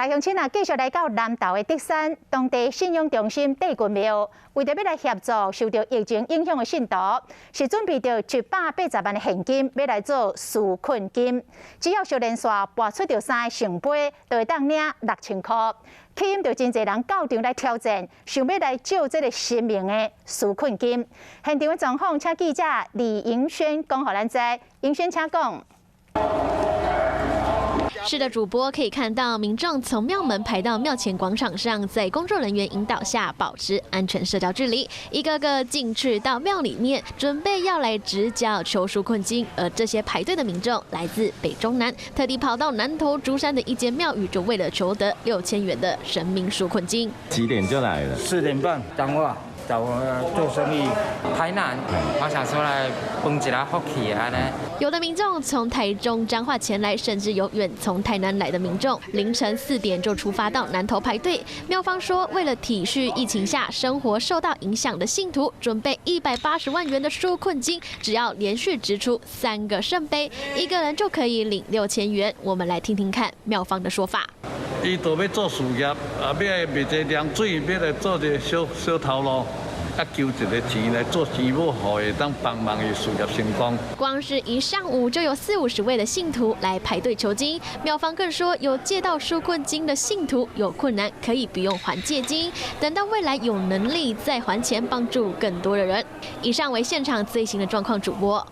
大乡亲啊，继续来到南投的德山当地信仰中心帝君庙，为着要来协助受到疫情影响的信徒，是准备着180万的现金，要来做纾困金。只要小连续拨出着3个圣杯，就会当领6000块。吸引着真侪人到场来挑战，想要来救这个生命的纾困金。现场的状况，请记者李盈轩讲予咱知。盈轩，请讲。 是的，主播可以看到民众从庙门排到庙前广场上，在工作人员引导下保持安全社交距离，一个个进去到庙里面，准备要来直缴求纾困金。而这些排队的民众来自北中南，特地跑到南投竹山的一间庙宇，就为了求得6000元的神明纾困金。几点就来了？4点半，等我做生意，台南，我想说来分一下福气啊呢。有的民众从台中彰化前来，甚至有远从台南来的民众，凌晨4点就出发到南投排队。庙方说，为了体恤疫情下生活受到影响的信徒，准备180万元的纾困金，只要连续掷出3个圣杯，一个人就可以领6000元。我们来听听看庙方的说法。 伊都要做事业，要卖一凉水，要来做一个小头路。 求一个钱来做钱母，会当帮忙伊事业成功。光是一上午就有40-50位的信徒来排队求金，庙方更说有借到纾困金的信徒有困难可以不用还借金，等到未来有能力再还钱，帮助更多的人。以上为现场最新的状况，主播。